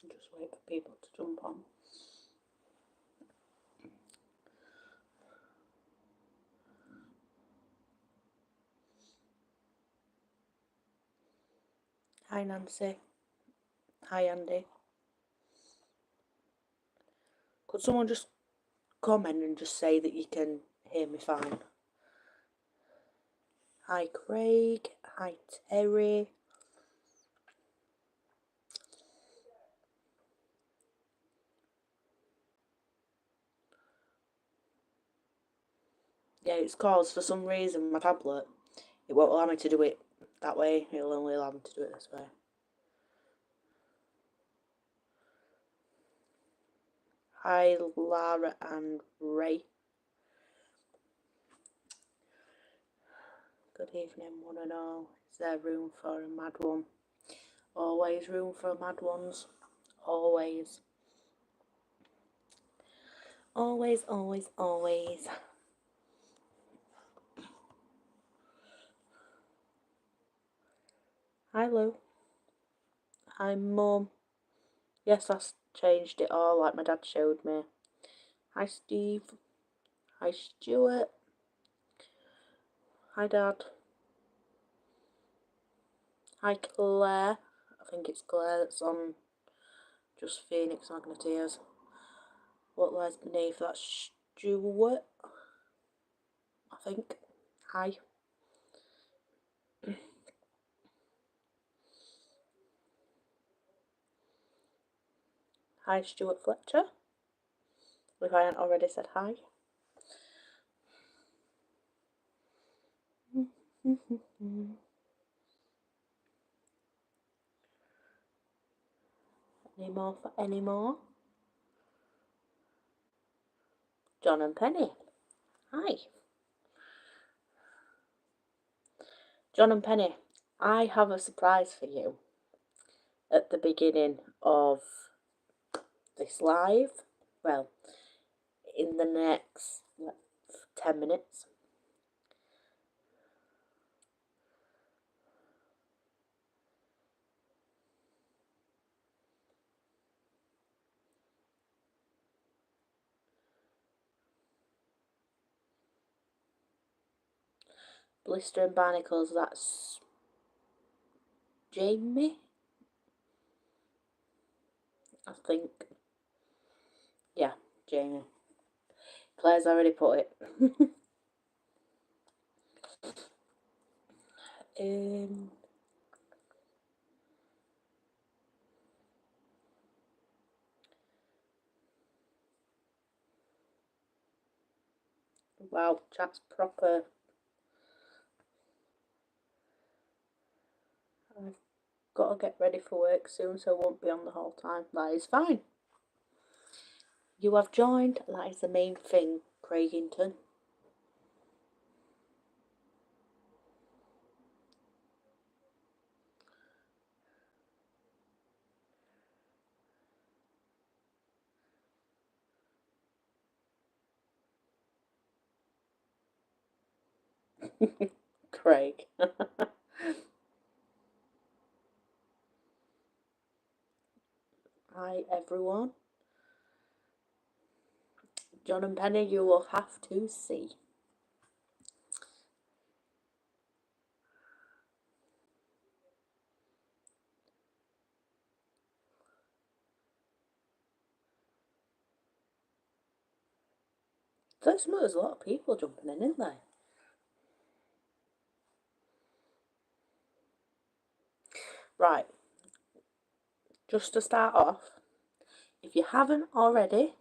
Just wait for people to jump on. Hi Nancy. Hi Andy. Could someone just comment and just say that you can hear me fine? Hi Craig. Hi Terry. Yeah, it's cause for some reason my tablet, it won't allow me to do it that way. It'll only allow me to do it this way. Hi Lara and Ray. Good evening, one and all. Is there room for a mad one? Always room for mad ones. Always. Always, always, always. Hi Lou. Hi Mum. Yes, I changed it all like my dad showed me. Hi Steve. Hi Stuart. Hi Dad. Hi Claire. I think it's Claire that's on just Phoenix Magneteers. What lies beneath? That's Stuart, I think. Hi. Hi Stuart Fletcher. If I hadn't already said hi. Any more for any more? John and Penny. Hi. John and Penny, I have a surprise for you at the beginning of this live. Well, in the next 10 minutes. Blister and Barnacles, that's Jamie, I think. Yeah, Jamie. Claire's already put it. Wow, chat's proper. I've got to get ready for work soon, so I won't be on the whole time. That is fine. You have joined, that is the main thing, Craigington. Craig. Hi everyone. John and Penny, you will have to see. There's a lot of people jumping in, isn't there? Right, just to start off, if you haven't already,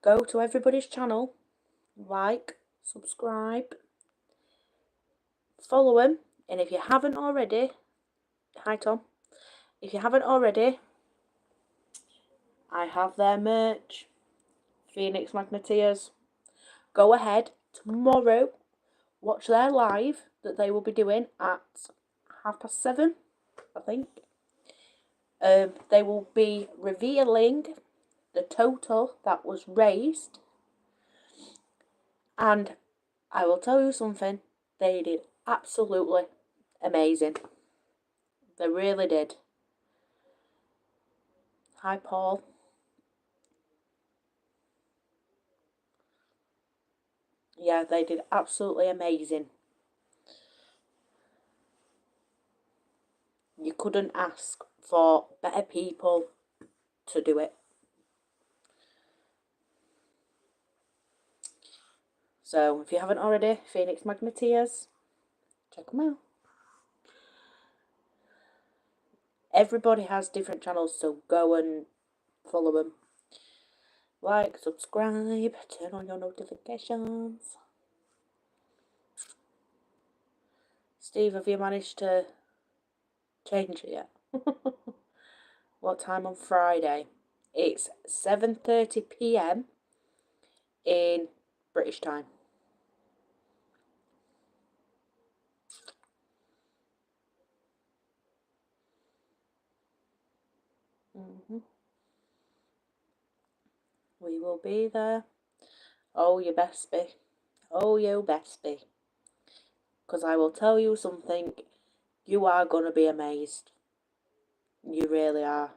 go to everybody's channel, like, subscribe, follow them, and if you haven't already, hi Tom, if you haven't already, I have their merch, Phoenix Magneteers. Go ahead tomorrow, watch their live that they will be doing at 7:30, I think. They will be revealing the total that was raised, and I will tell you something, they did absolutely amazing. They really did. Hi, Paul. Yeah, they did absolutely amazing. You couldn't ask for better people to do it. So, if you haven't already, Phoenix Magneteers, check them out. Everybody has different channels, so go and follow them. Like, subscribe, turn on your notifications. Steve, have you managed to change it yet? What time on Friday? It's 7:30 p.m. in British time. We will be there. Oh, you best be. Oh, you best be. Because I will tell you something. You are going to be amazed. You really are.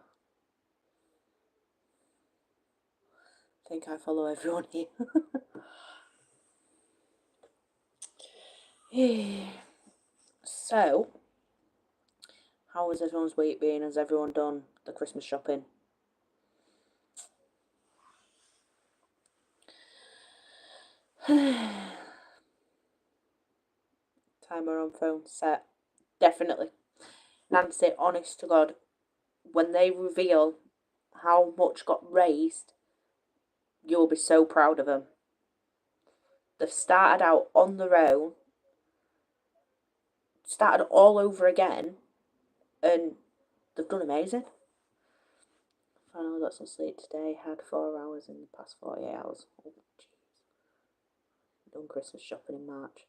I think I follow everyone here. So, how has everyone's week been? Has everyone done the Christmas shopping? Timer on phone set. Definitely. Nancy, honest to God, when they reveal how much got raised, you'll be so proud of them. They've started out on their own, started all over again, and they've done amazing. Finally got some sleep today, had 4 hours in the past 48 hours. Oh, jeez. Done Christmas shopping in March.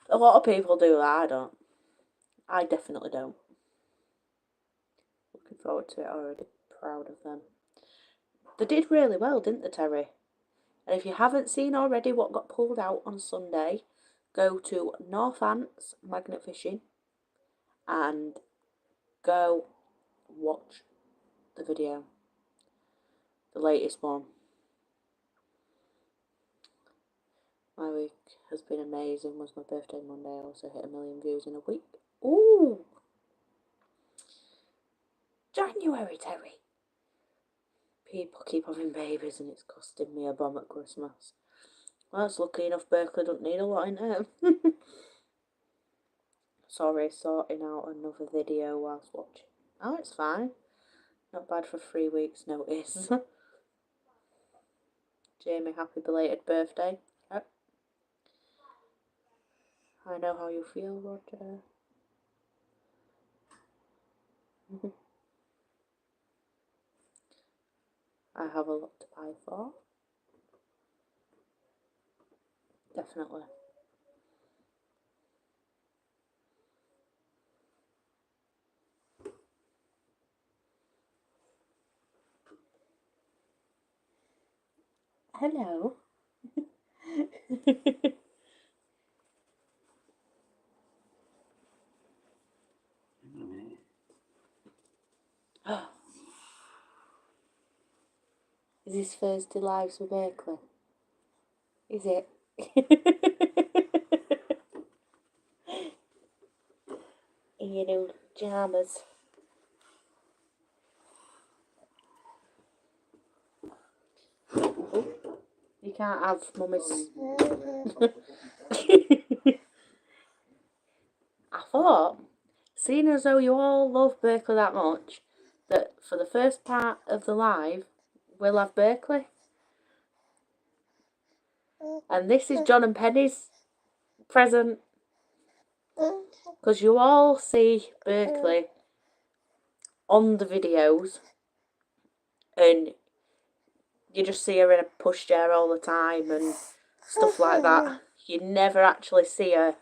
A lot of people do that, I don't. I definitely don't. Looking forward to it already. Proud of them. They did really well, didn't they, Terry? And if you haven't seen already what got pulled out on Sunday, go to Northants Magnet Fishing and go watch the video. The latest one. My week has been amazing. It was my birthday Monday. I also hit 1 million views in a week. Ooh! January, Terry. People keep having babies and it's costing me a bomb at Christmas. Well, it's lucky enough Berkeley doesn't need a lot in it. Sorry, sorting out another video whilst watching. Oh, it's fine. Not bad for 3 weeks' notice. Jamie, happy belated birthday. Yep. I know how you feel, Roger. I have a lot to buy for. Definitely. Hello. Is this Thursday Lives with Berkeley? Is it? In your new pyjamas. Oh, you can't have mummy's. I thought, seeing as though you all love Berkeley that much, that for the first part of the live, we'll have Berkeley. And this is John and Penny's present. Because you all see Berkeley on the videos and you just see her in a pushchair all the time and stuff like that. You never actually see her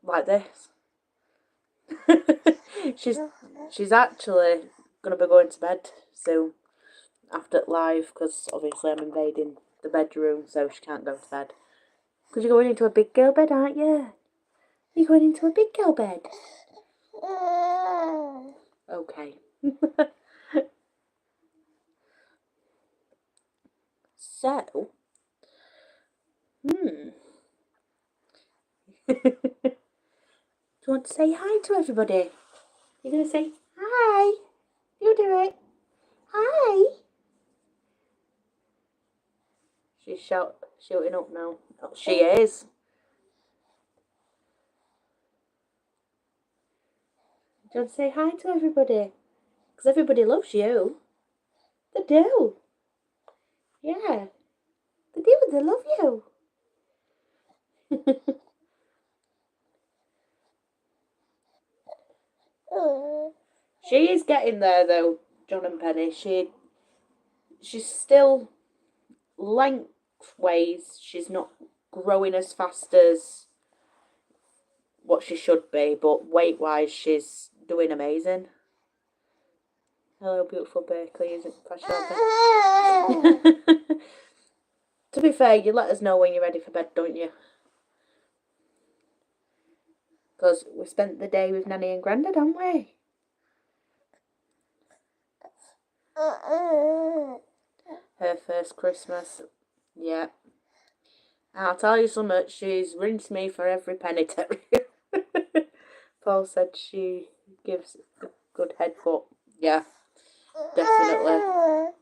like this. she's actually going to be going to bed soon after live because obviously I'm invading the bedroom, so she can't go to bed. Because you're going into a big girl bed, aren't you? You're going into a big girl bed. Okay. So, do you want to say hi to everybody? You're going to say hi. You do it. Hi. She's shouting up now. Oh, she is. Do you want to say hi to everybody? Because everybody loves you. They do. Yeah. They do. They love you. She is getting there though, John and Penny. She's still lengthways. She's not growing as fast as what she should be, but weight wise, she's doing amazing. Hello, beautiful Berkeley. Isn't fashion? To be fair, you let us know when you're ready for bed, don't you? Because we spent the day with Nanny and Grandad, haven't we? Her first Christmas. Yeah. I'll tell you something, she's rinsed me for every penny terrier. Paul said she gives a good head, but yeah, definitely.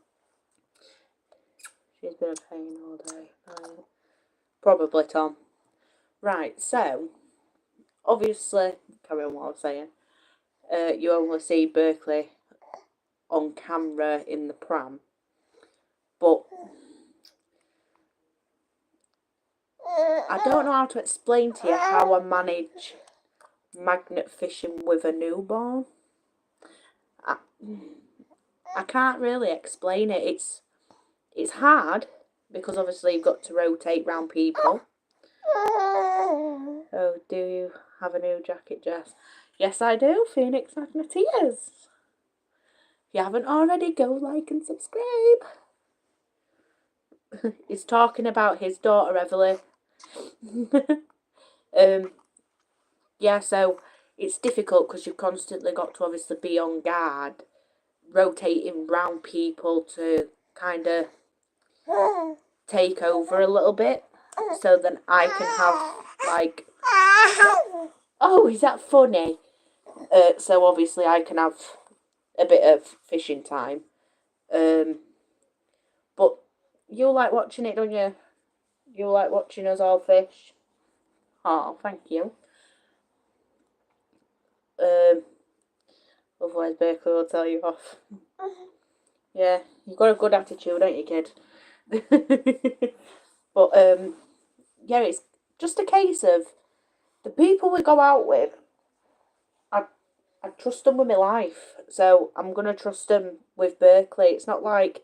She's been a pain all day. Probably, Tom. Right, so, obviously, carry on what I was saying. You only see Berkeley on camera in the pram, but I don't know how to explain to you how I manage magnet fishing with a newborn. I can't really explain it. It's hard because obviously you've got to rotate round people. Oh, do you have a new jacket, Jess? Yes, I do. Phoenix Magneteers. If you haven't already, go like and subscribe. He's talking about his daughter, Everly. Yeah, so it's difficult because you've constantly got to obviously be on guard, rotating round people to kind of take over a little bit, so then I can have like, oh, is that funny? So obviously I can have a bit of fishing time. But you like watching it, don't you? You like watching us all fish. Oh, thank you. Otherwise Berkeley will tell you off. Yeah, you've got a good attitude, don't you, kid? But yeah, it's just a case of the people we go out with. I trust them with my life, so I'm gonna trust them with Berkeley. It's not like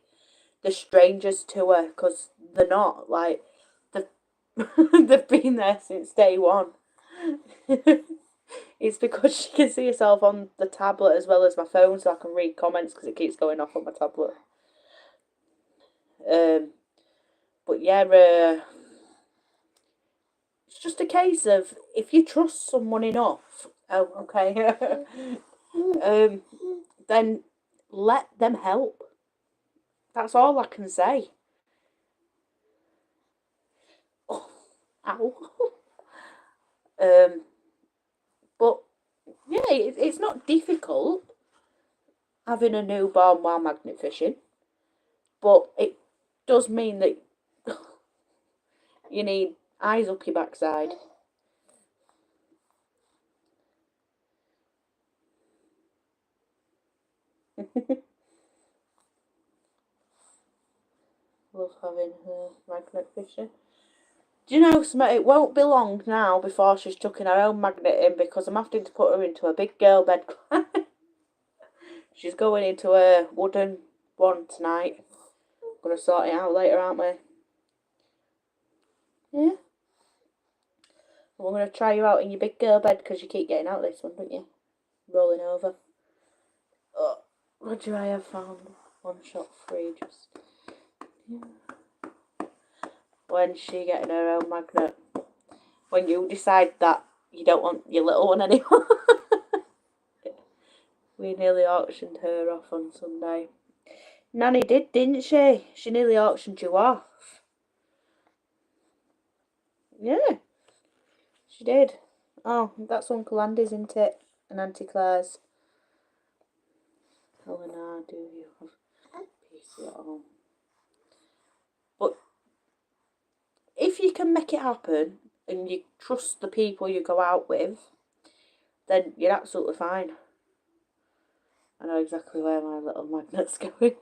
they're strangers to her, because they're not. Like they've they've been there since day one. It's because she can see herself on the tablet as well as my phone, so I can read comments because it keeps going off on my tablet. But yeah, it's just a case of if you trust someone enough. Oh, okay. Then let them help. That's all I can say. Oh, ow. But yeah, it's not difficult having a newborn while magnet fishing, but it does mean that you need eyes up your backside. Love having her magnet fishing. Do you know, it won't be long now before she's chucking her own magnet in, because I'm having to put her into a big girl bed. She's going into a wooden one tonight. Gonna sort it out later, aren't we? Yeah. We're gonna try you out in your big girl bed because you keep getting out this one, don't you? Rolling over. Oh, Roger, I have found one shot free. Just yeah. When's she getting her own magnet? When you decide that you don't want your little one anymore. We nearly auctioned her off on Sunday. Nanny did, didn't she? She nearly auctioned you off. Yeah, she did. Oh, that's Uncle Andy's, isn't it? And Auntie Claire's. Helena, do you have peace at home? But if you can make it happen and you trust the people you go out with, then you're absolutely fine. I know exactly where my little magnet's going.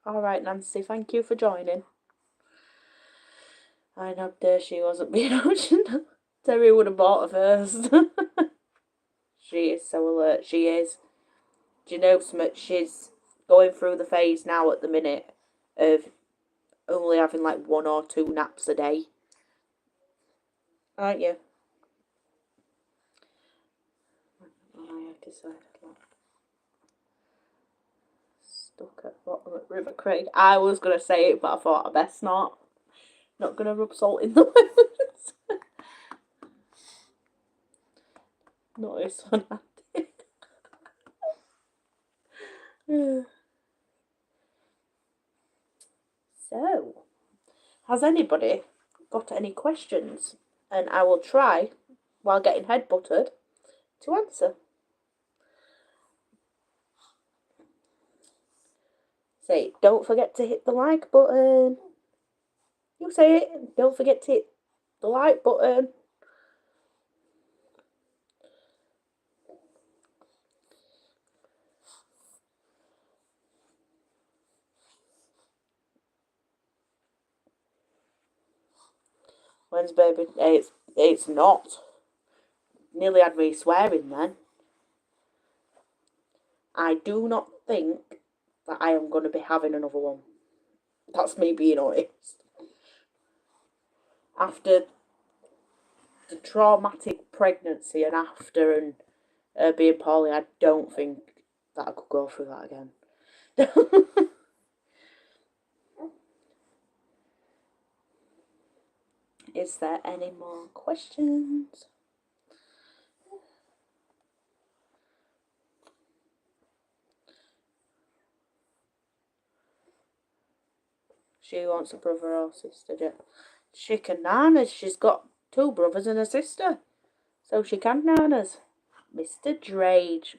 Alright, Nancy, thank you for joining. I know she wasn't being auctioned. Terry would have bought her first. She is so alert, she is. Do you know something? She's going through the phase now at the minute of only having like 1 or 2 naps a day. Aren't you? I have decided stuck at bottom at River Craig. I was going to say it, but I thought I best not. Not going to rub salt in the wounds. Not this one, So, has anybody got any questions? And I will try, while getting head buttered, to answer. Say, don't forget to hit the like button. You say it. Don't forget to hit the like button. When's baby? It's not. Nearly had me swearing then. I do not think that I am going to be having another one. That's me being honest. After the traumatic pregnancy and after and being poorly, I don't think that I could go through that again. Is there any more questions? She wants a brother or sister, yeah. She can nanas. She's got 2 brothers and a sister. So she can nanas. Mr. Drage.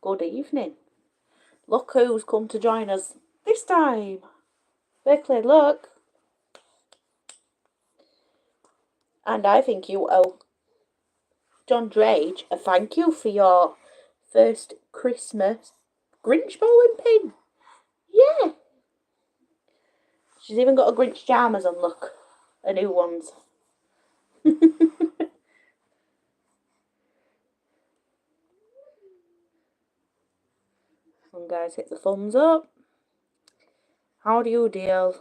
Good evening. Look who's come to join us this time. Berkeley, look. And I think you owe John Drage a thank you for your first Christmas Grinch bowling pin. Yeah. She's even got a Grinch jammers on, look. A new ones. And guys, hit the thumbs up. How do you deal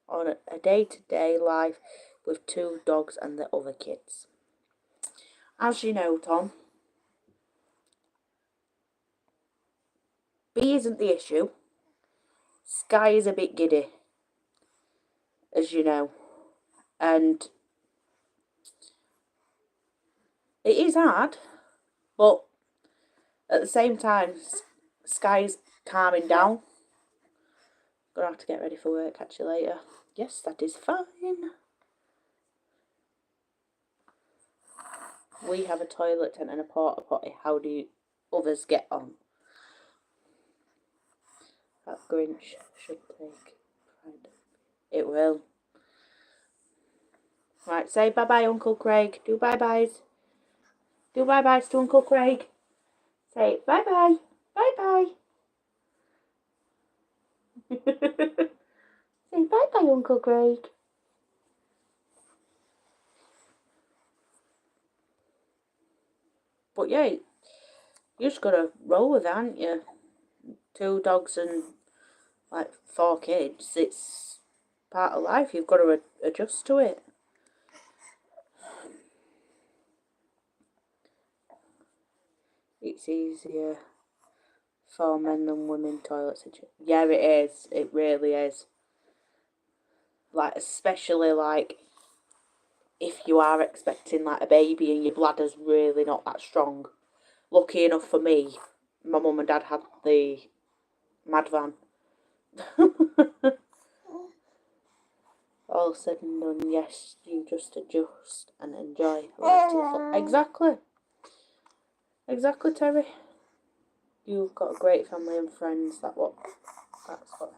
on a day-to-day life with 2 dogs and the other kids? As you know, Tom, B isn't the issue. Sky is a bit giddy, as you know. And it is hard, but at the same time, Sky's calming down. Gonna have to get ready for work, catch you later. Yes, that is fine. We have a toilet tent and a porta potty. How do you others get on? That Grinch should take pride. It will. Right, say bye-bye, Uncle Craig. Do bye-byes. Do bye-byes to Uncle Craig. Say bye-bye. Bye-bye. Say bye-bye, Uncle Craig. But yeah, you just gotta roll with it, haven't you? 2 dogs and like 4 kids. It's part of life. You've got to adjust to it. It's easier for men than women toilets. Yeah, it is. It really is. Like, especially like if you are expecting like a baby and your bladder's really not that strong. Lucky enough for me, my mum and dad had the mad van. All said and done, yes, you just adjust and enjoy life to the full. Exactly. Exactly, Terry. You've got a great family and friends. That's what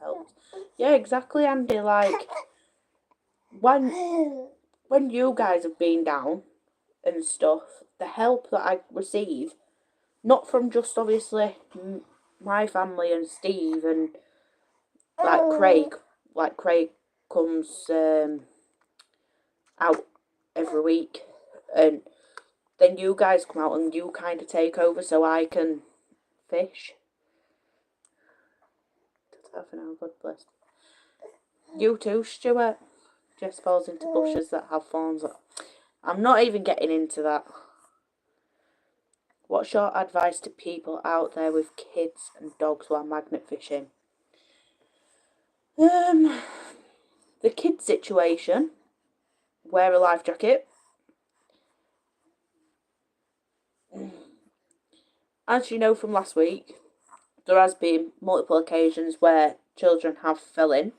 helps. Yeah, exactly, Andy. Like when you guys have been down and stuff, the help that I receive, not from just obviously my family and Steve and like Craig comes out every week, and then you guys come out and you kind of take over so I can fish. God bless. You too, Stuart. Jess falls into bushes that have thorns. I'm not even getting into that. What's your advice to people out there with kids and dogs while magnet fishing? The kid situation. Wear a life jacket. As you know from last week, there has been multiple occasions where children have fell in.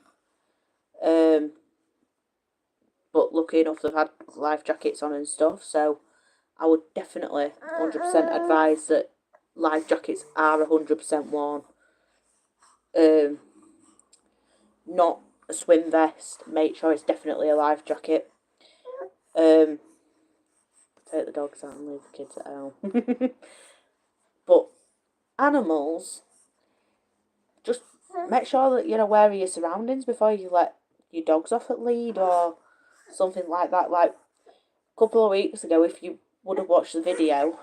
But lucky enough they've had life jackets on and stuff, so I would definitely 100% advise that life jackets are 100% worn. Not a swim vest. Make sure it's definitely a life jacket. Take the dogs out and leave the kids at home. But animals, just make sure that you're aware of your surroundings before you let your dogs off at lead or something like that. Like a couple of weeks ago, if you would have watched the video,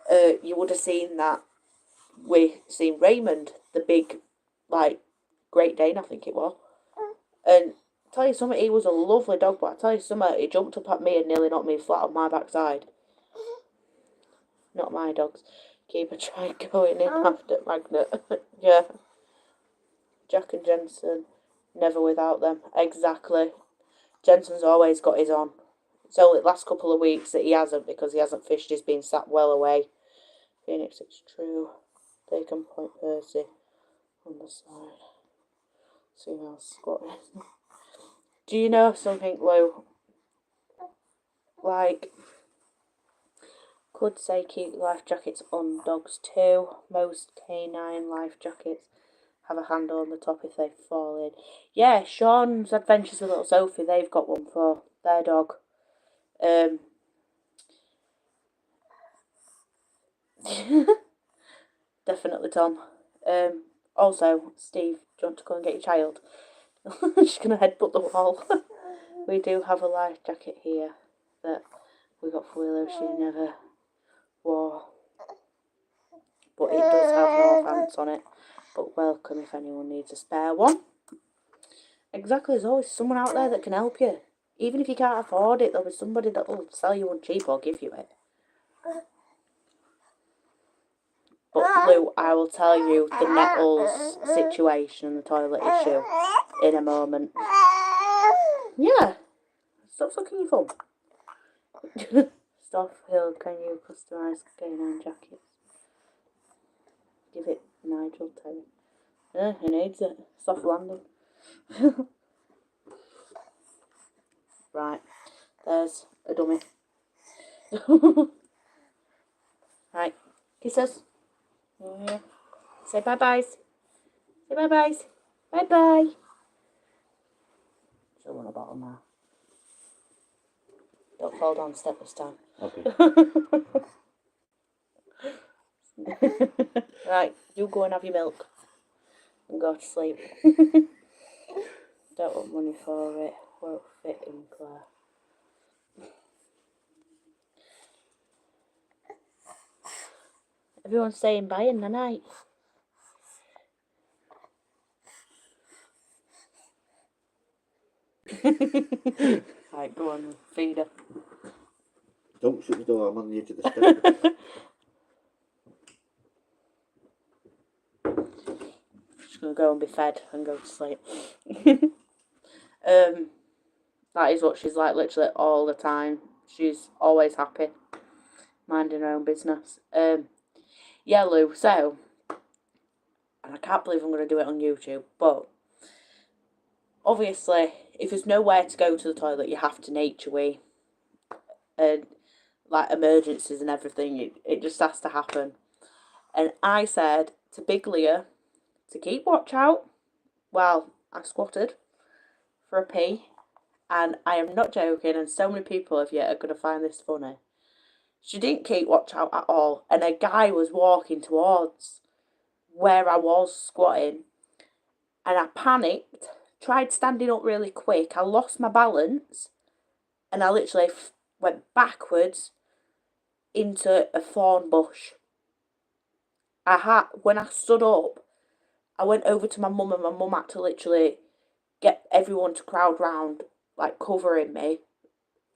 you would have seen that we seen Raymond, the big, like, Great Dane, I think it was. And I tell you something, he was a lovely dog, but I tell you something, he jumped up at me and nearly knocked me flat on my backside. Not my dogs. Keep a try going in after Magnet. Yeah. Jack and Jensen, never without them. Exactly. Jensen's always got his on. It's only the last couple of weeks that he hasn't, because he hasn't fished. He's been sat well away. Phoenix, it's true. They can point Percy on the side. See how squatting. Do you know something, Lou? Like, could say keep life jackets on dogs too. Most canine life jackets have a handle on the top if they fall in. Yeah, Sean's Adventures with Little Sophie, they've got one for their dog. Definitely, Tom. Also, Steve, do you want to go and get your child? She's going to headbutt the wall. We do have a life jacket here that we got for Willow. She never wore. But it does have no pants on it. But welcome if anyone needs a spare one. Exactly, there's always someone out there that can help you. Even if you can't afford it, there'll be somebody that will sell you one cheap or give you it. But Lou, I will tell you the nettles situation and the toilet issue in a moment. Yeah. Stop sucking your thumb. Stop Hill, can you customise canine jackets? Give it Nigel Terry. He needs it. Soft landing. Right. There's a dummy. Right. Kisses. Yeah. Say bye-byes. Say bye-byes. Bye-bye. Still want a bottle now. Don't fall down the step this time. Okay. Right, you go and have your milk. And go to sleep. Don't want money for it. Won't fit in Claire. Everyone's saying bye in the night. Right, go on, feed her. Don't shut the door, I'm on the edge of the step. Just gonna go and be fed and go to sleep. That is what she's like literally all the time. She's always happy, minding her own business. Yeah, Lou, so, and I can't believe I'm going to do it on YouTube, but obviously, if there's nowhere to go to the toilet, you have to nature wee. And, like, emergencies and everything, it just has to happen. And I said to Big Leah to keep watch out. Well, I squatted for a pee. And I am not joking, and so many people of you are going to find this funny. She didn't keep watch out at all, and a guy was walking towards where I was squatting, and I panicked, tried standing up really quick, I lost my balance, and I literally went backwards into a thorn bush. When I stood up, I went over to my mum, and my mum had to literally get everyone to crowd round, like covering me,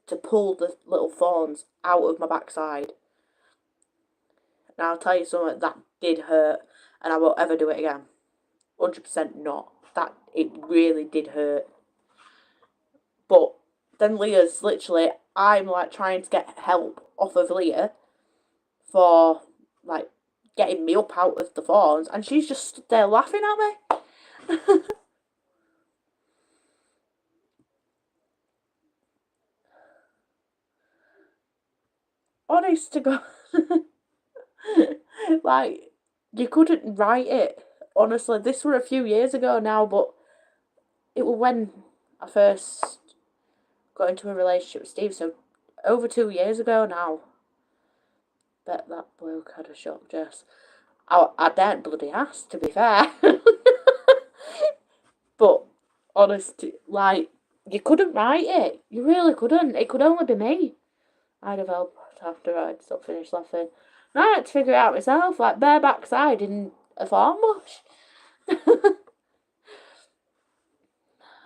to pull the little thorns out of my backside. And I'll tell you something, that did hurt, and I won't ever do it again. 100% not. It really did hurt. But then Leah's literally, I'm like trying to get help off of Leah for like getting me up out of the thorns, and she's just stood there laughing at me. Honest to God. Like, you couldn't write it. Honestly, this were a few years ago now, but it was when I first got into a relationship with Steve, so over 2 years ago now. Bet that bloke had a shock, Jess. I daren't bloody ask, to be fair. But, honestly, like, you couldn't write it. You really couldn't. It could only be me. I'd have helped after I'd stop finished laughing. And I had to figure it out myself, like, bare backside in a farm bush.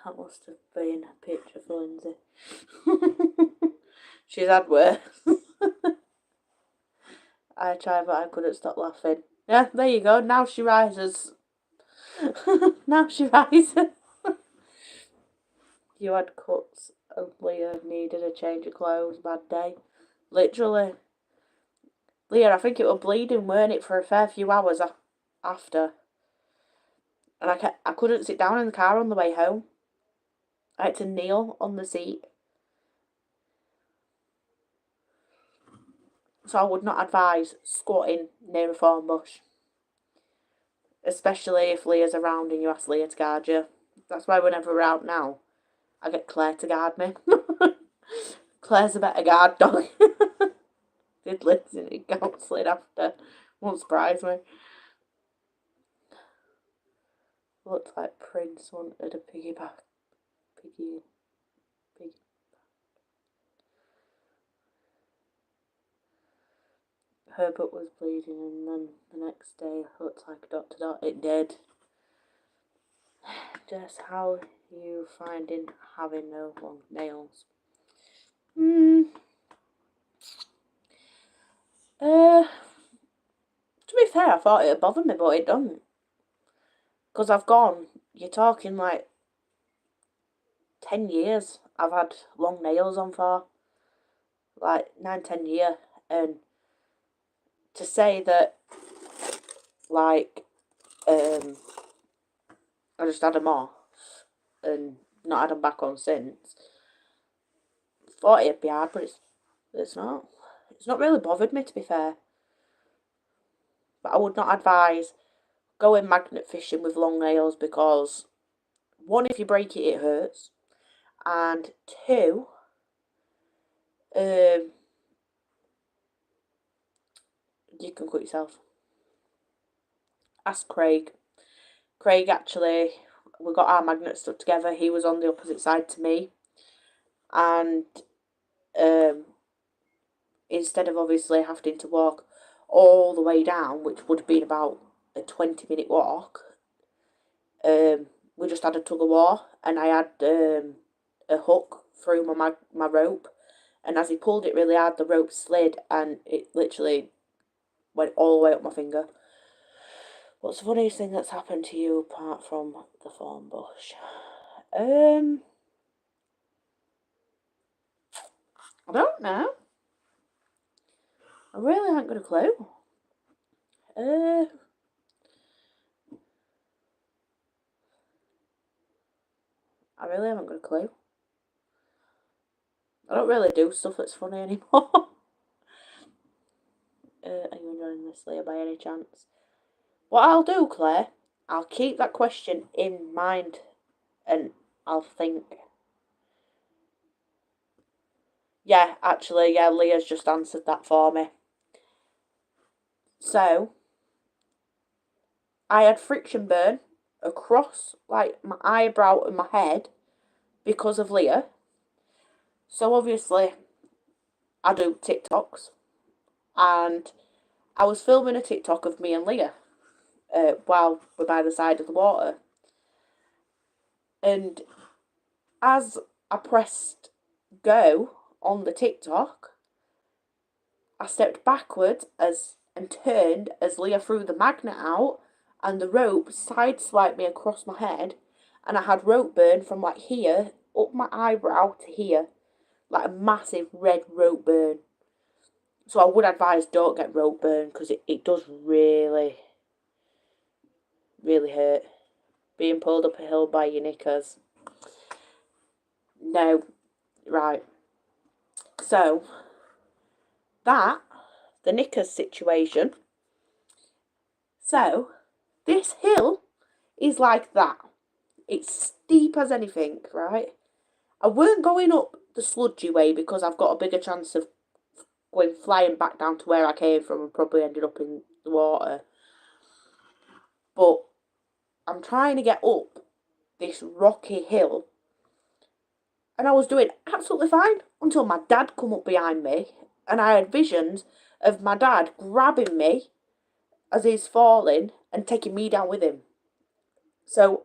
That must have been a picture for Lindsay. She's had worse. I tried, but I couldn't stop laughing. Yeah, there you go. Now she rises. Now she rises. You had cuts and Leah needed a change of clothes. Bad day. Literally. Leah, I think it was bleeding, weren't it, for a fair few hours after. And I couldn't sit down in the car on the way home. I had to kneel on the seat. So I would not advise squatting near a thorn bush. Especially if Leah's around and you ask Leah to guard you. That's why whenever we're out now, I get Claire to guard me. Claire's a better guard dog. Did listen in counselling after. Won't surprise me. Looks like Prince wanted a piggyback. Piggy. Her butt was bleeding, and then the next day looked like a dot to dot. It did. Just how you finding having no long nails? To be fair, I thought it'd bother me, but it doesn't. Because you're talking like 10 years I've had long nails on for. Like 9-10 years. And to say that, like, I just had them off and not had them back on since, thought it'd be hard, but it's not. It's not really bothered me, to be fair. But I would not advise going magnet fishing with long nails because, one, if you break it, it hurts. And two, you can cut yourself. Ask Craig. Craig actually, we got our magnets stuck together. He was on the opposite side to me. And instead of obviously having to walk all the way down, which would have been about a 20-minute walk, we just had a tug of war, and I had a hook through my rope, and as he pulled it really hard, the rope slid, and it literally went all the way up my finger. What's the funniest thing that's happened to you apart from the thorn bush? I don't know. I really haven't got a clue. I really haven't got a clue. I don't really do stuff that's funny anymore. Are you enjoying this, Leah, by any chance? What I'll do, Claire, I'll keep that question in mind and I'll think. Yeah, actually, yeah, Leah's just answered that for me. So, I had friction burn across, like, my eyebrow and my head because of Leah. So, obviously, I do TikToks. And I was filming a TikTok of me and Leah while we're by the side of the water. And as I pressed go on the TikTok, I stepped backwards and turned as Leah threw the magnet out, and the rope sideswiped me across my head, and I had rope burn from like here up my eyebrow to here, like a massive red rope burn. So I would advise don't get rope burn because it does really, really hurt. Being pulled up a hill by your knickers. No, right. So that the knickers situation. So this hill is like that. It's steep as anything, right? I weren't going up the sludgy way because I've got a bigger chance of going flying back down to where I came from and probably ended up in the water. But I'm trying to get up this rocky hill, and I was doing absolutely fine until my dad come up behind me, and I had visions of my dad grabbing me as he's falling and taking me down with him. So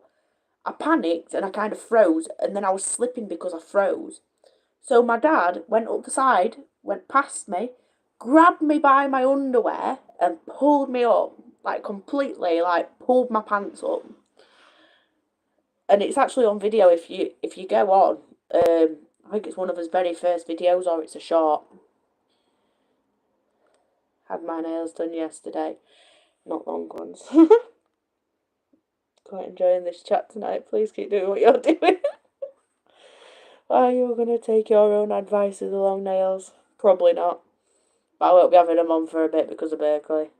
I panicked and I kind of froze, and then I was slipping because I froze. So my dad went up the side, went past me, grabbed me by my underwear and pulled me up, like completely, like pulled my pants up. And it's actually on video if you go on. I think it's one of his very first videos or it's a short. Had my nails done yesterday, not long ones. Quite enjoying this chat tonight. Please keep doing what you're doing. Are you going to take your own advice with the long nails? Probably not. But I won't be having them on for a bit because of Berkeley.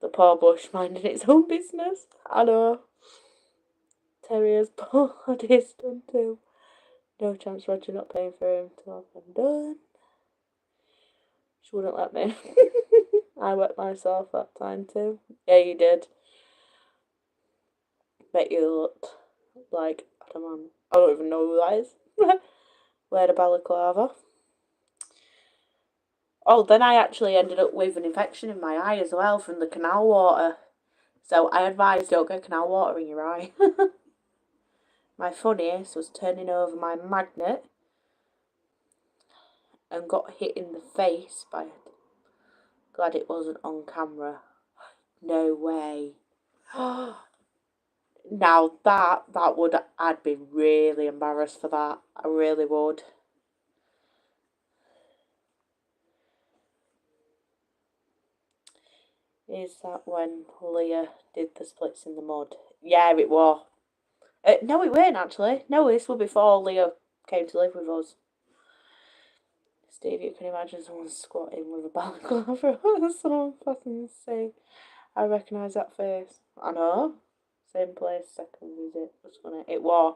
The poor bush minding its own business. I know. Terrier's pod is done too. No chance Roger not paying for him to have them done. She wouldn't let me. I wet myself that time too. Yeah, you did. Bet you looked like Adam. I don't even know who that is. Wear a balaclava. Oh, then I actually ended up with an infection in my eye as well from the canal water. So I advise don't get canal water in your eye. My funniest was turning over my magnet and got hit in the face by it. Glad it wasn't on camera. No way. Now that would, I'd be really embarrassed for that. I really would. Is that when Leah did the splits in the mud? Yeah, it was. No, it weren't actually. No, this was before Leah came to live with us. Steve, you can imagine someone squatting with a balaclava on. Someone fucking say, I recognise that face. I know. Same place, second visit. What's funny? It was.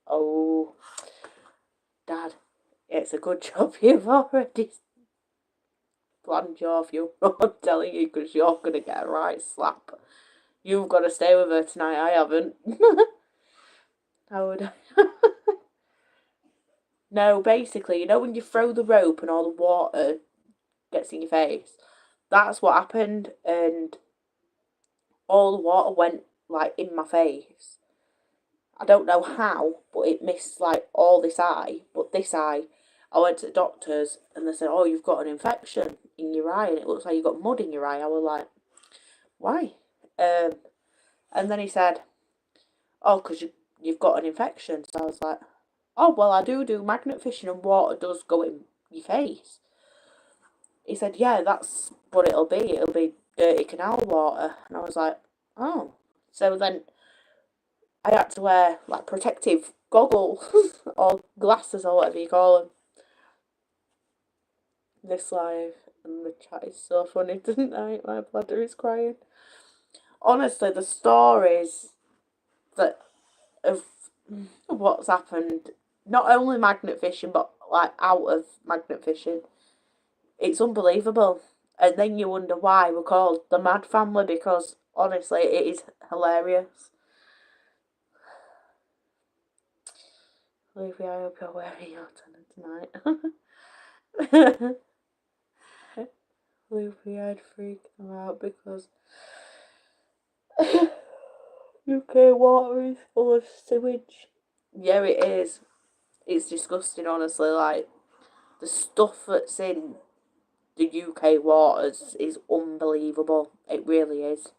Oh, Dad, it's a good job you've already planned your funeral. I'm telling you, because you're going to get a right slap. You've got to stay with her tonight. I haven't. How would I? No, basically, you know when you throw the rope and all the water gets in your face? That's what happened, and all the water went, like, in my face. I don't know how, but it missed, like, all this eye. But this eye, I went to the doctors, and they said, oh, you've got an infection in your eye, and it looks like you've got mud in your eye. I was like, why? And then he said, oh, because you've got an infection. So I was like, oh, well, I do magnet fishing and water does go in your face. He said, yeah, that's what it'll be. It'll be dirty canal water. And I was like, oh. So then I had to wear like protective goggles or glasses or whatever you call them. This live and the chat is so funny tonight. My bladder is crying. Honestly, the stories that of what's happened, not only magnet fishing but like out of magnet fishing, it's unbelievable. And then you wonder why we're called the Mad Family, because honestly, it is hilarious. Lucy, I hope you're wearing your tenner tonight. Lucy, I'd freak them out because UK water is full of sewage. Yeah, it is. It's disgusting, honestly. Like, the stuff that's in the UK waters is unbelievable. It really is.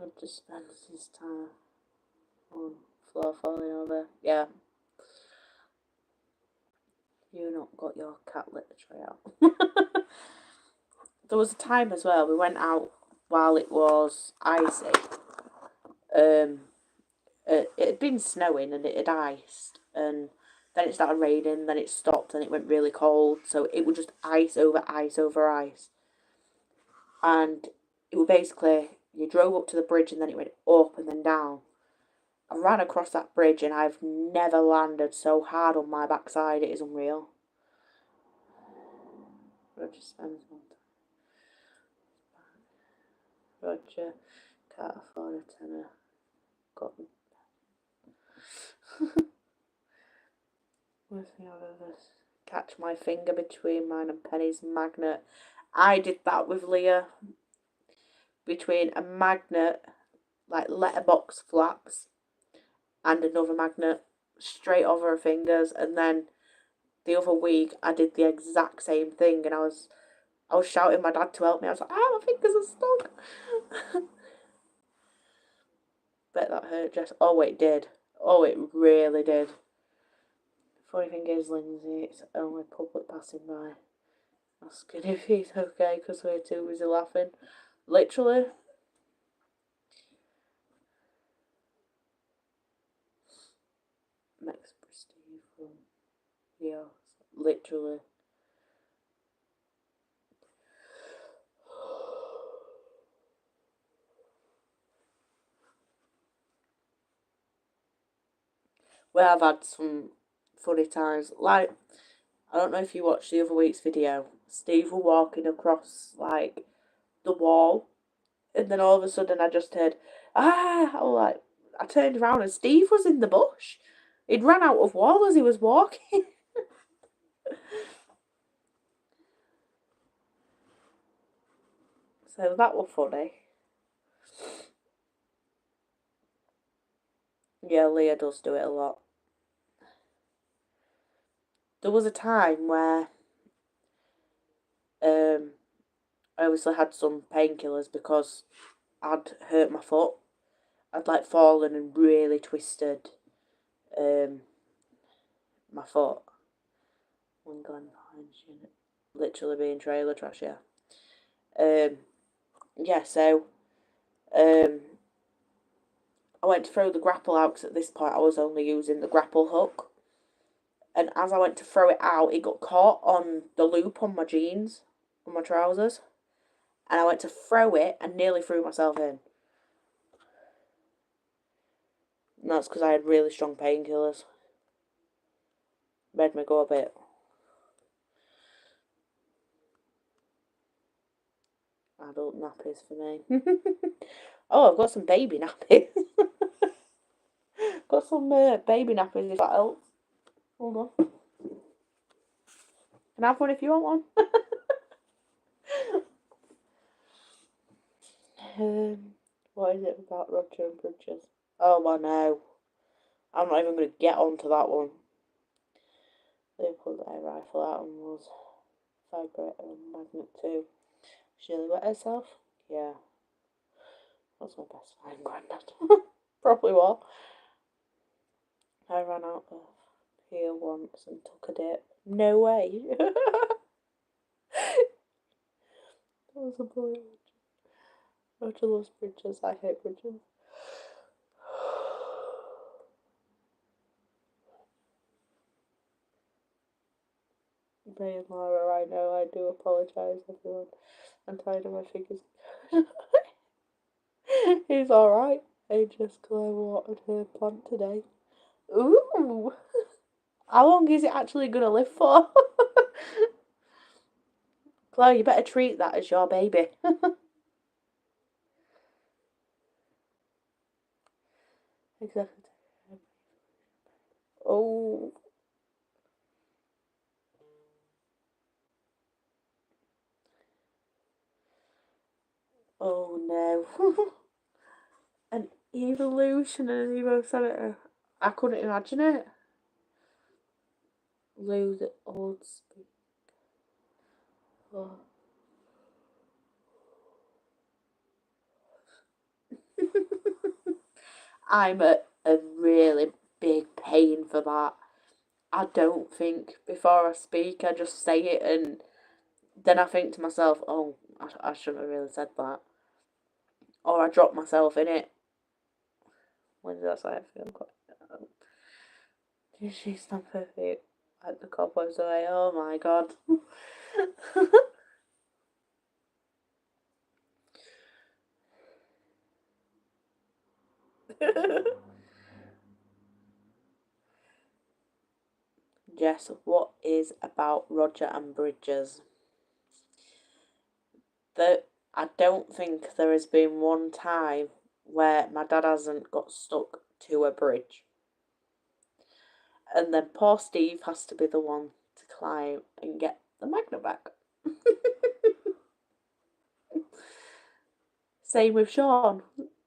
I've just spent this time on floor falling over. Yeah. You not got your cat litter tray out. There was a time as well, we went out while it was icy. It had been snowing and it had iced, and then it started raining, then it stopped and it went really cold, so it was just ice over ice over ice. And it was basically, you drove up to the bridge and then it went up and then down. I ran across that bridge and I've never landed so hard on my backside, it is unreal. Roger spends one time. Roger can't afford a tenner. Got worst thing I've ever catch my finger between mine and Penny's magnet. I did that with Leah. Between a magnet, like letterbox flaps, and another magnet straight over her fingers, and then the other week I did the exact same thing, and I was shouting my dad to help me. I was like, my fingers are stuck. Bet that hurt, Jess. Oh, it did. Oh, it really did. Funny thing is, Lindsay, it's only public passing by. Asking if he's okay because we're too busy laughing. Literally. Next Steve from yeah, literally. We have had some funny times. Like, I don't know if you watched the other week's video. Steve was walking across like the wall, and then all of a sudden I just heard I turned around and Steve was in the bush. He'd ran out of wall as he was walking. So that was funny. Yeah, Leah does do it a lot. There was a time where I obviously had some painkillers because I'd hurt my foot. I'd like fallen and really twisted my foot. One gone behind you, literally being trailer trash, yeah. Yeah, so I went to throw the grapple out because at this point I was only using the grapple hook. And as I went to throw it out, it got caught on the loop on my jeans, on my trousers. And I went to throw it and nearly threw myself in. And that's because I had really strong painkillers. Made me go a bit. Adult nappies for me. Oh, I've got some baby nappies. Got some baby nappies if that helps. Hold on. Can I have one if you want one? What is it about Roger and Bridges? Oh, I know. I'm not even going to get onto that one. They put their rifle out and was vibrator and magnet too. She really wet herself? Yeah. That's my best friend, Grandad. Probably was. I ran out of here once and took a dip. No way. That was a brilliant. Roger loves bridges. I hate bridges. Ray and Laura, I know, I do apologise, everyone. I'm tired of my fingers. He's alright. I just watered her plant today. Ooh! How long is it actually going to live for? Claire, you better treat that as your baby. Exactly. Oh. Oh no. An evolution and an Evo Senator. I couldn't imagine it. Lou the old speak. Oh. I'm a really big pain for that. I don't think before I speak, I just say it and then I think to myself, oh, I shouldn't have really said that. Or I drop myself in it. When did I say I feel quite... Did she stamp her feet like the cobwebs away? Oh my god. Jess, what is about Roger and Bridges? I don't think there has been one time where my dad hasn't got stuck to a bridge. And then poor Steve has to be the one to climb and get the magnet back. Same with Sean.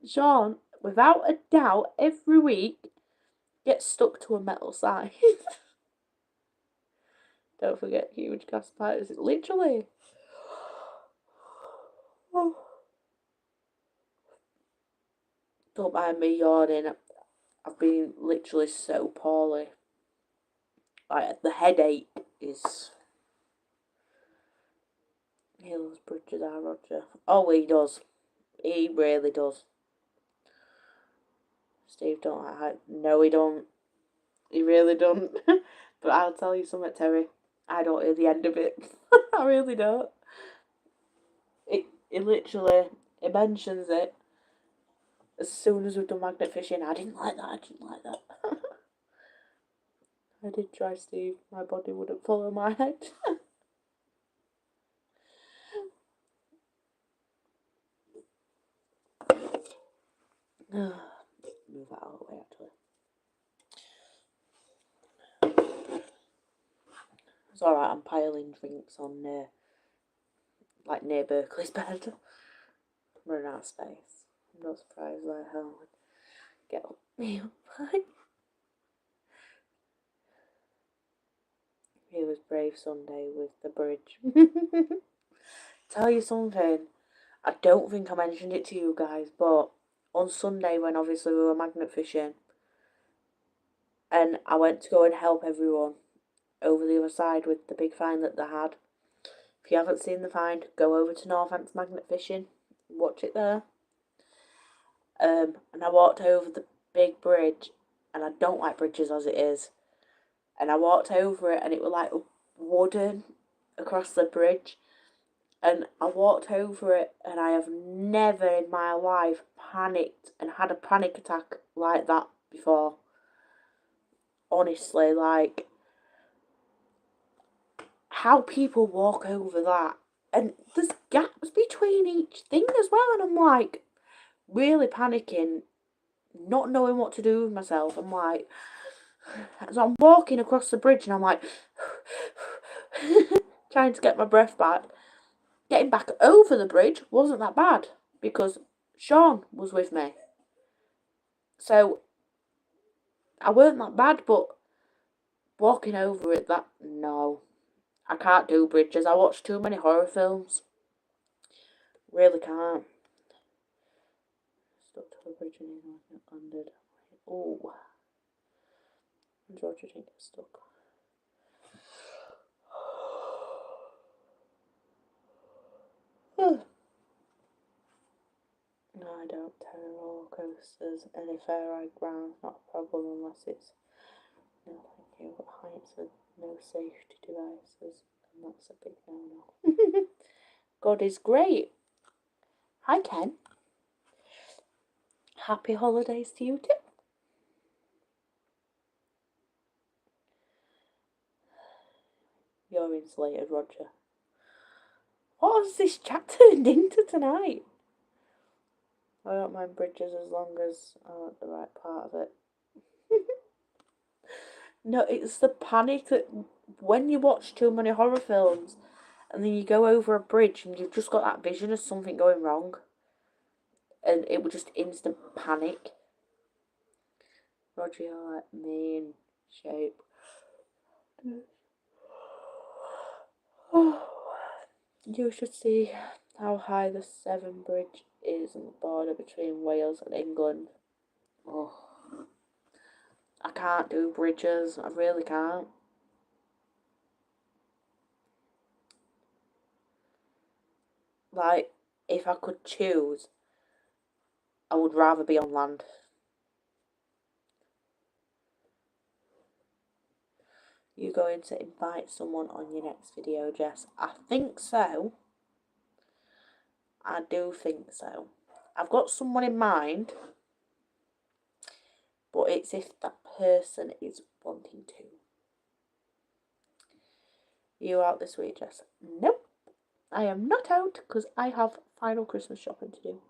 Sean, without a doubt, every week gets stuck to a metal sign. Don't forget huge gas pipes. Literally. Oh. Don't mind me yawning. I've been literally so poorly. Like, the headache is... He loves Bridges, our Roger. Oh, he does. He really does. Steve don't like height. No, he don't. He really don't. But I'll tell you something, Terry. I don't hear the end of it. I really don't. It literally, it mentions it as soon as we've done magnet fishing. I didn't like that. I didn't like that. I did try, Steve. My body wouldn't follow my head. Move that out of the way, actually. It's alright, I'm piling drinks on like near Berkeley's bed. I'm running out of space. I'm not surprised why hell would get me up. He was brave Sunday with the bridge. Tell you something, I don't think I mentioned it to you guys, but on Sunday when obviously we were magnet fishing and I went to go and help everyone over the other side with the big find that they had. If you haven't seen the find, go over to Northants Magnet Fishing, watch it there. And I walked over the big bridge, and I don't like bridges as it is. And I walked over it, and it was like wooden across the bridge. And I walked over it, and I have never in my life panicked and had a panic attack like that before. Honestly, like, how people walk over that. And there's gaps between each thing as well, and I'm like, really panicking, not knowing what to do with myself. I'm like, so I'm walking across the bridge and I'm like, trying to get my breath back. Getting back over the bridge wasn't that bad because Sean was with me. So I weren't that bad, but walking over it, no. I can't do bridges. I watch too many horror films. Really can't. Stuck to a bridge and he's landed. Oh. Georgia didn't get stuck. No, I don't terror roller coasters. Any fair ride ground's not a problem unless it's no thank you. Heights with no safety devices, and that's a big no-no. God is great. Hi Ken. Happy holidays to you too. You're insulated, Roger. What has this chat turned into tonight? I don't mind bridges as long as I want the right part of it. No, it's the panic that when you watch too many horror films and then you go over a bridge and you've just got that vision of something going wrong. And it was just instant panic. Roger, you're like me in shape. You should see how high the Severn Bridge is on the border between Wales and England. Oh, I can't do bridges. I really can't. Like, if I could choose, I would rather be on land. You going to invite someone on your next video, Jess? I think so. I do think so. I've got someone in mind, but it's if that person is wanting to. You out this week, Jess? Nope. I am not out because I have final Christmas shopping to do.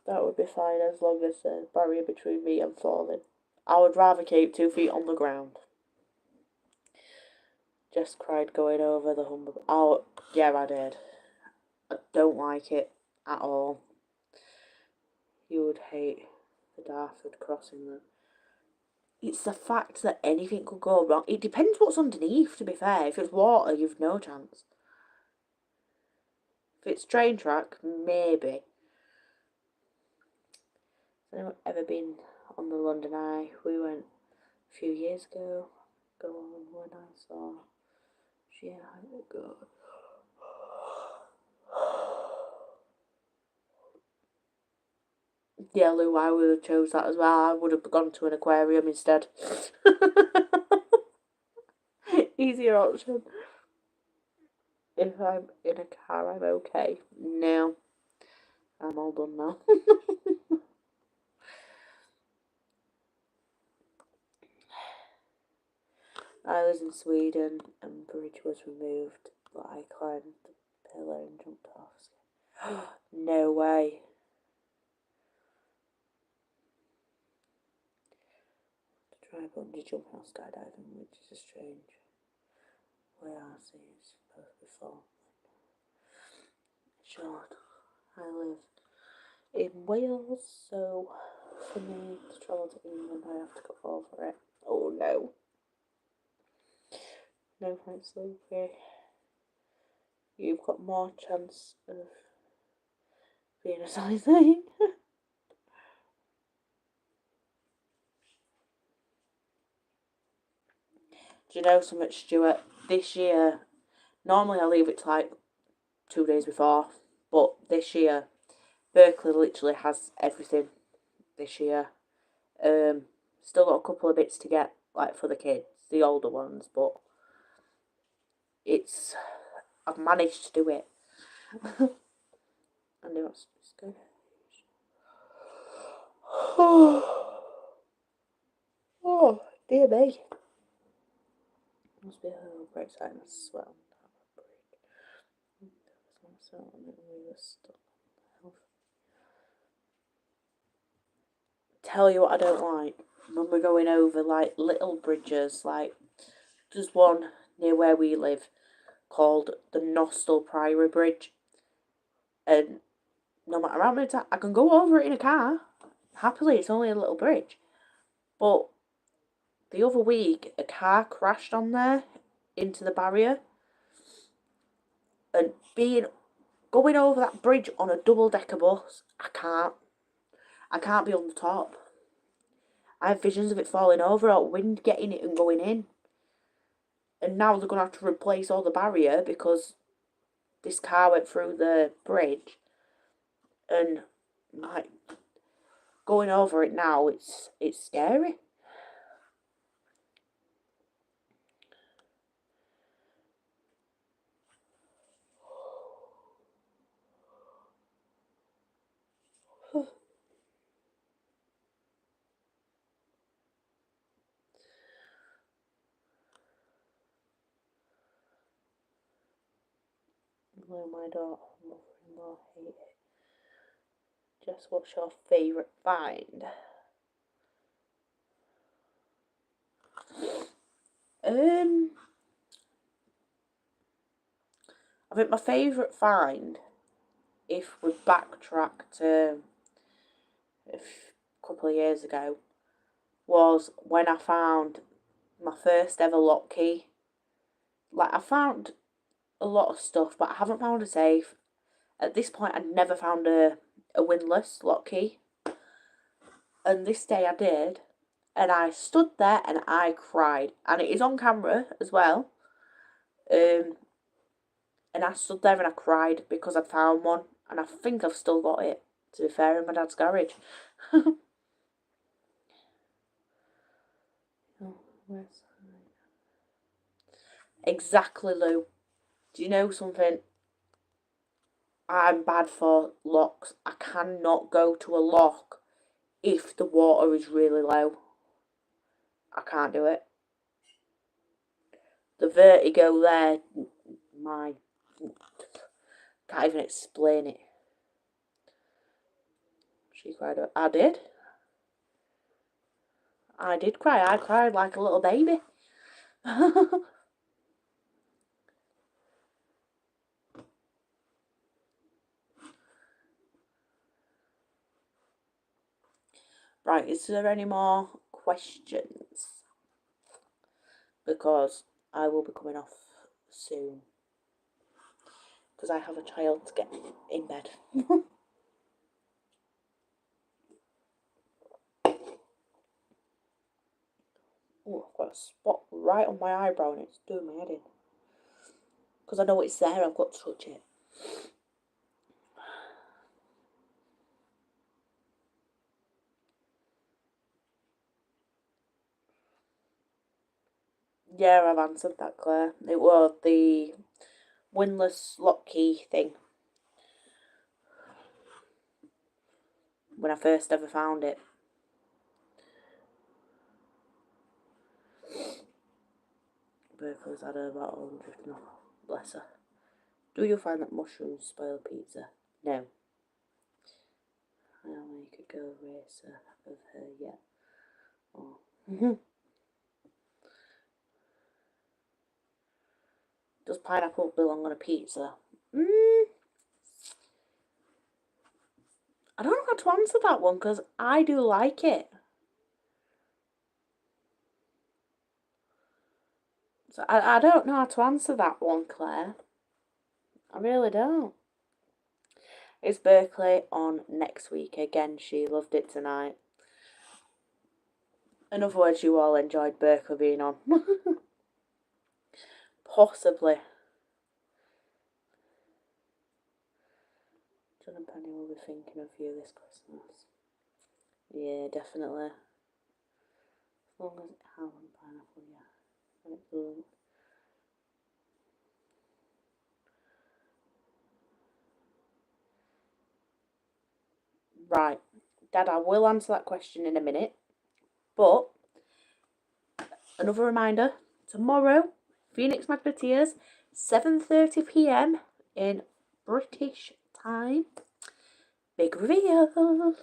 That would be fine as long as there's a barrier between me and falling. I would rather keep 2 feet on the ground. Jess cried going over the Humber. Oh, yeah, I did. I don't like it at all. You would hate the Dartford crossing though. It's the fact that anything could go wrong. It depends what's underneath, to be fair. If it's water, you've no chance. If it's train track, maybe. Has anyone ever been on the London Eye? We went a few years ago. Go on when I saw she had to go. Yeah, Lou, I would have chose that as well. I would have gone to an aquarium instead. Easier option. If I'm in a car, I'm okay. No. I'm all done now. I was in Sweden and bridge was removed, but I climbed the pillar and jumped off. No way. To try bungee jumping or skydiving, which is strange. Where I see it's supposed to be fall. Short. I live in Wales, so for me to travel to England, I have to go over it. Oh no. No thanks, Lucy. You've got more chance of being a size 8. Do you know so much, Stuart? This year, normally I leave it to like 2 days before, but this year, Berkeley literally has everything this year. Still got a couple of bits to get, like for the kids, the older ones, but I've managed to do it. I knew it's good. Oh, dear me. Must be a very exciting swell. Tell you what I don't like. When we're going over like little bridges, like there's one near where we live called the Nostell Priory Bridge. And no matter how many times I can go over it in a car, happily, it's only a little bridge. But the other week, a car crashed on there into the barrier. And going over that bridge on a double-decker bus, I can't be on the top. I have visions of it falling over or wind getting it and going in. And now they're going to have to replace all the barrier because this car went through the bridge. And like going over it now, it's scary. Oh, my daughter, mother-in-law hate it. Jess, what's your favourite find? I think my favourite find, if we backtrack to a couple of years ago, was when I found my first ever lock key. Like, I found a lot of stuff, but I haven't found a safe. At this point, I'd never found a windlass lock key. And this day I did. And I stood there and I cried. And it is on camera as well. And I stood there and I cried because I'd found one. And I think I've still got it, to be fair, in my dad's garage. Oh, where's... Exactly, Lou. Do you know something? I'm bad for locks. I cannot go to a lock if the water is really low. I can't do it. The vertigo there, can't even explain it. She cried. I did. I did cry. I cried like a little baby. Right, is there any more questions? Because I will be coming off soon. Because I have a child to get in bed. Oh, I've got a spot right on my eyebrow and it's doing my head in. Because I know it's there, I've got to touch it. Yeah, I've answered that, Claire. It was the windlass lock key thing. When I first ever found it. Berkeley's had about 100 no, bless her. Do you find that mushrooms spoil pizza? No. I'll make a go racer of her yet. Oh. Does pineapple belong on a pizza? I don't know how to answer that one because I do like it. So I don't know how to answer that one, Claire. I really don't. It's Berkeley on next week. Again, she loved it tonight. In other words, you all enjoyed Berkeley being on. Possibly. John and Penny will be thinking of you this Christmas. Yeah, definitely. As long as it has pineapple, yeah. And it doesn't. Right. Dad, I will answer that question in a minute. But, another reminder, tomorrow, Phoenix Magneteers, 7:30 p.m. in British time. Big reveal.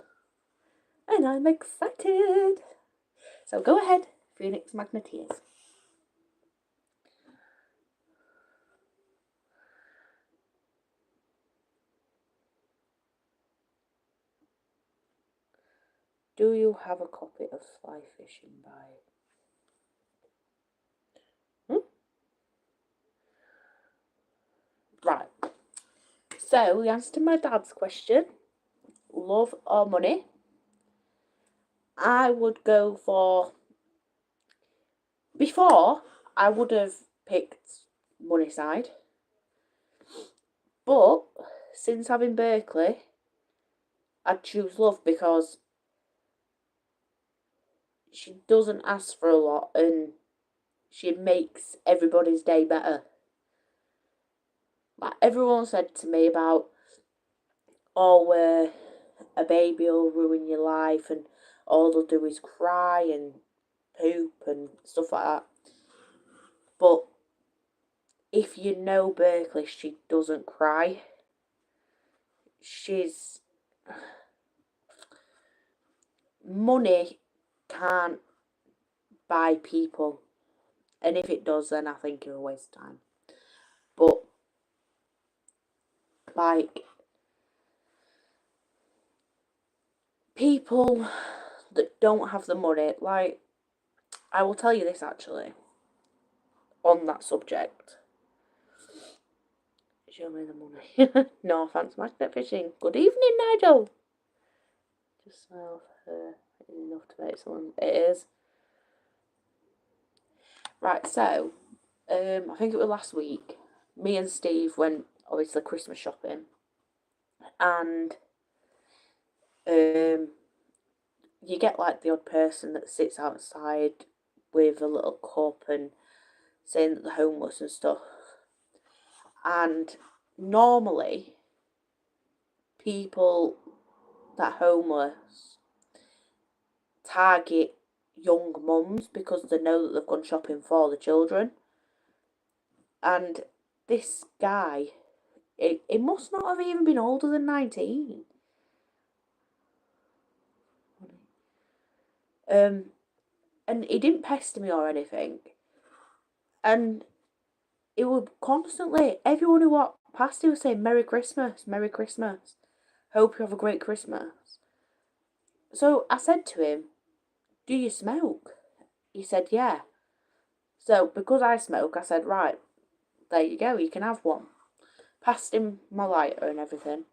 And I'm excited. So go ahead, Phoenix Magneteers. Do you have a copy of Fly Fishing by? Right. So, the answer to my dad's question, love or money? I would go for... Before, I would have picked money side. But since having Berkeley, I'd choose love because she doesn't ask for a lot and she makes everybody's day better. Like everyone said to me about, oh, a baby will ruin your life and all they'll do is cry and poop and stuff like that. But if you know Berkeley, she doesn't cry. She's... Money can't buy people. And if it does, then I think you're a waste of time. But, like, people that don't have the money, like, I will tell you this actually, on that subject. Show me the money. No offence, magnet fishing. Good evening, Nigel. Just smell her enough to make someone. It is. Right, so, I think it was last week. Me and Steve went, obviously, Christmas shopping. And you get like the odd person that sits outside with a little cup and saying that they're homeless and stuff. And normally, people that are homeless target young mums because they know that they've gone shopping for the children. And this guy, it must not have even been older than 19. And he didn't pester me or anything. And it would constantly, everyone who walked past, he was saying, Merry Christmas, Merry Christmas. Hope you have a great Christmas. So I said to him, do you smoke? He said, yeah. So because I smoke, I said, right, there you go, you can have one. Passed him my lighter and everything.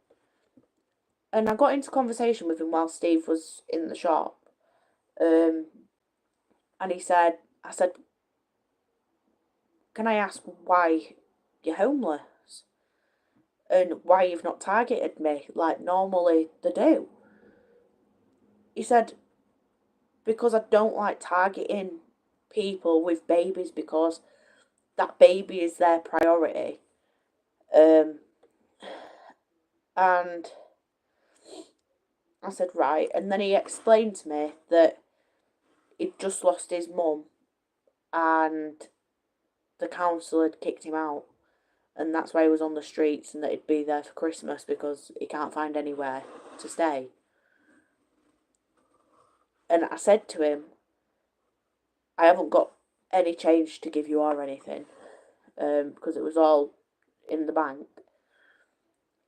And I got into conversation with him while Steve was in the shop. And he said, I said, can I ask why you're homeless? And why you've not targeted me like normally they do? He said, because I don't like targeting people with babies because that baby is their priority. And I said, right. And then he explained to me that he'd just lost his mum and the council had kicked him out. And that's why he was on the streets and that he'd be there for Christmas because he can't find anywhere to stay. And I said to him, I haven't got any change to give you or anything because it was all in the bank.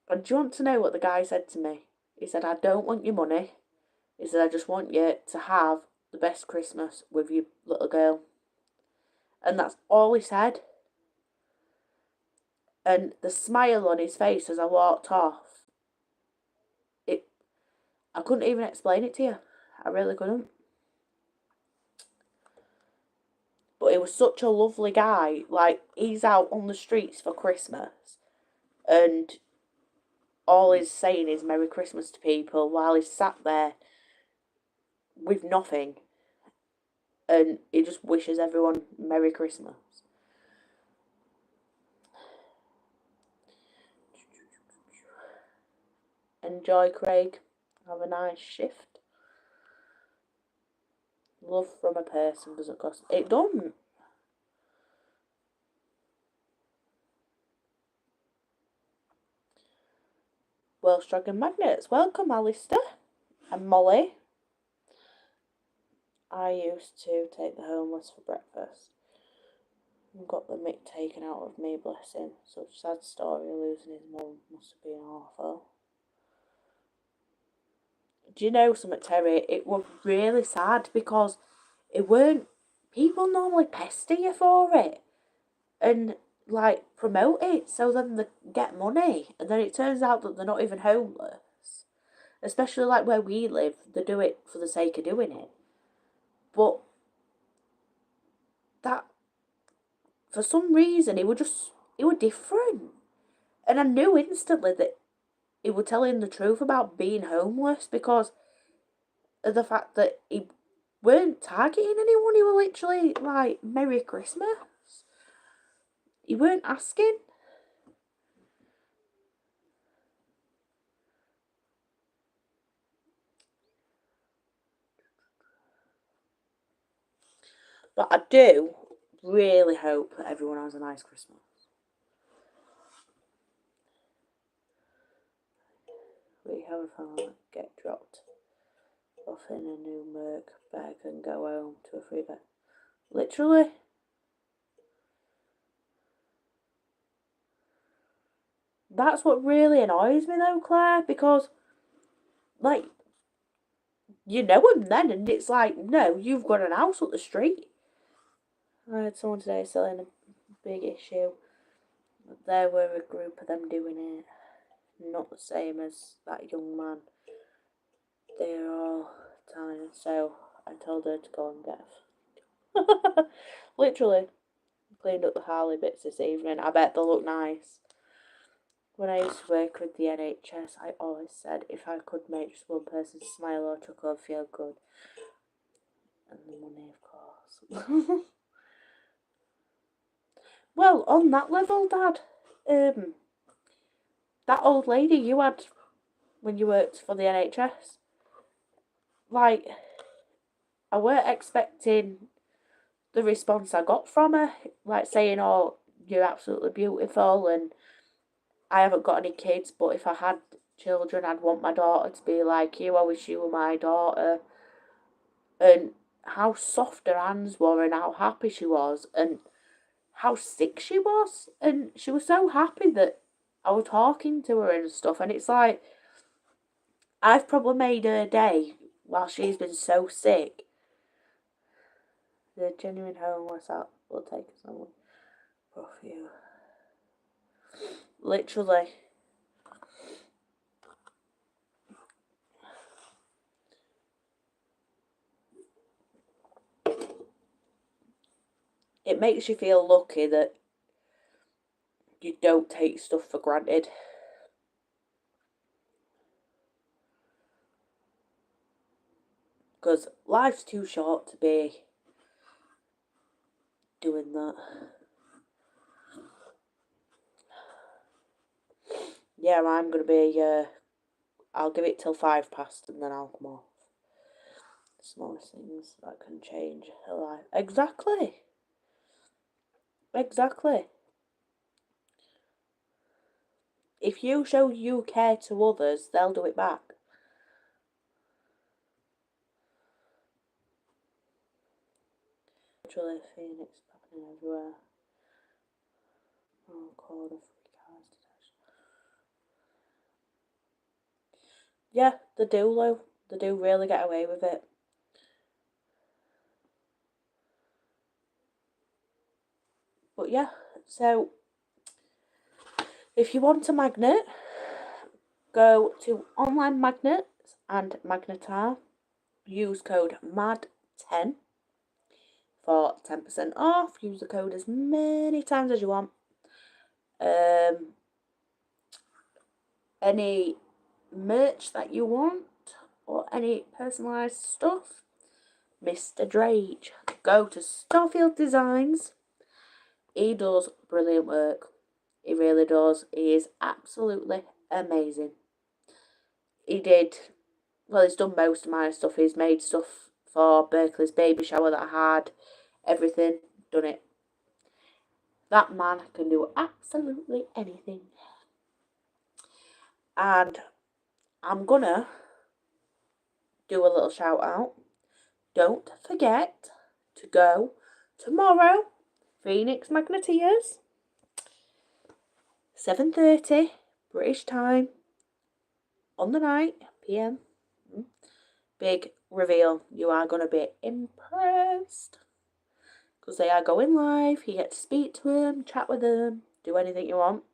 And do you want to know what the guy said to me? He said, I don't want your money. He said, I just want you to have the best Christmas with your little girl. And that's all he said. And the smile on his face as I walked off, I couldn't even explain it to you. I really couldn't. But he was such a lovely guy. Like, he's out on the streets for Christmas. And all he's saying is Merry Christmas to people while he's sat there with nothing. And he just wishes everyone Merry Christmas. Enjoy, Craig. Have a nice shift. Love from a person doesn't cost... It don't. Welsh Dragon Magnets. Welcome, Alistair. And Molly. I used to take the homeless for breakfast. And got the mick taken out of me, bless him. Such a sad story, losing his mum must have been awful. Do you know something, Terry? It was really sad because it weren't... People normally pester you for it. And, like, promote it so then they get money. And then it turns out that they're not even homeless. especially like where we live, they do it for the sake of doing it. But that, for some reason, it was different. And I knew instantly that he was telling the truth about being homeless because of the fact that he weren't targeting anyone. He were literally like, Merry Christmas. He weren't asking. But I do really hope that everyone has a nice Christmas. We have a family get dropped off in a new Merc bag and go home to a free bed. Literally. That's what really annoys me though, Claire, because, like, you know him then, and it's like, no, you've got an house up the street. I had someone today selling a big issue. There were a group of them doing it. Not the same as that young man. They're all tiny, so I told her to go and get literally cleaned up the Harley bits this evening. I bet they'll look nice. When I used to work with the NHS, I always said if I could make just one person smile or chuckle, I'd feel good. And the money, of course. Well, on that level, Dad, that old lady you had when you worked for the NHS, like, I weren't expecting the response I got from her, like saying, oh, you're absolutely beautiful and I haven't got any kids, but if I had children, I'd want my daughter to be like you. I wish you were my daughter. And how soft her hands were and how happy she was and how sick she was. And she was so happy that I was talking to her and stuff. And it's like, I've probably made her day while she's been so sick. The genuine homeless app will take someone for you. Literally. It makes you feel lucky that you don't take stuff for granted. Because life's too short to be doing that. Yeah, I'm going to be, I'll give it till 5 past and then I'll come off. The smallest things that can change a life. Exactly. Exactly. If you show you care to others, they'll do it back. Literally, Phoenix happening everywhere. Oh, God, of cars today. Yeah, they do, though. They do really get away with it. But yeah, so if you want a magnet, go to Online Magnets and Magnetar. Use code MAD10 for 10% off. Use the code as many times as you want. Any merch that you want or any personalised stuff, Mr. Drake. Go to Starfield Designs. He does brilliant work. He really does. He is absolutely amazing. He's done most of my stuff. He's made stuff for Berkeley's baby shower that I had. Everything. Done it. That man can do absolutely anything. And I'm gonna do a little shout out. Don't forget to go tomorrow, Phoenix Magneteers, 7:30 British time on the night, PM. Big reveal. You are going to be impressed. Because they are going live. You get to speak to them, chat with them, do anything you want.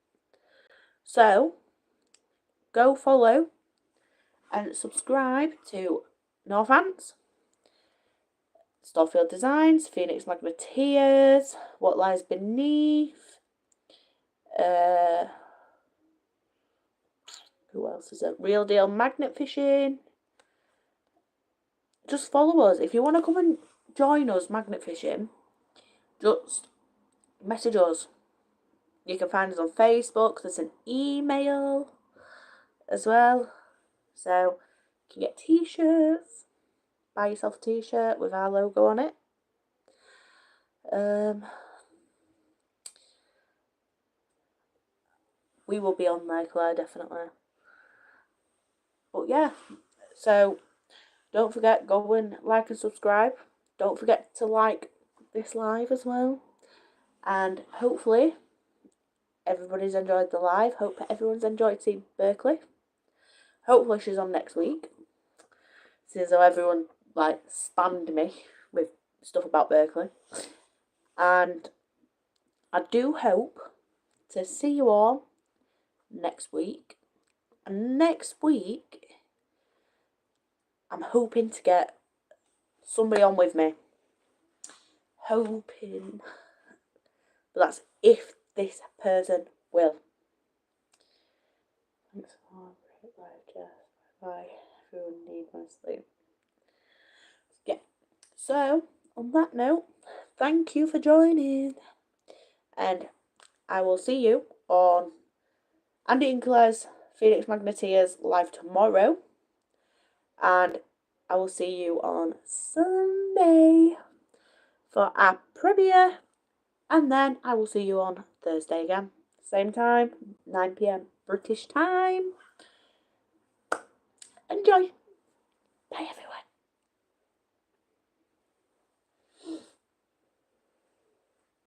So, go follow and subscribe to Northants, Storefield Designs, Phoenix Magneteers, What Lies Beneath, who else is it? Real Deal Magnet Fishing. Just follow us. If you want to come and join us magnet fishing, just message us. You can find us on Facebook. There's an email as well. So you can get t-shirts. Buy yourself a t-shirt with our logo on it. We will be on there, Claire, definitely. But yeah, so don't forget, go and like and subscribe. Don't forget to like this live as well. And hopefully everybody's enjoyed the live. Hope everyone's enjoyed seeing Berkeley. Hopefully she's on next week. Since though everyone like spammed me with stuff about Berkeley. And I do hope to see you all next week. And next week I'm hoping to get somebody on with me. Hoping. But that's if this person will. Thanks for bye, Jess. Bye. Everyone need my sleep. Yeah. So, on that note, thank you for joining. And I will see you on Andy and Claire's Phoenix Magneteers live tomorrow. And I will see you on Sunday for our premiere. And then I will see you on Thursday again. Same time, 9 PM British time. Enjoy.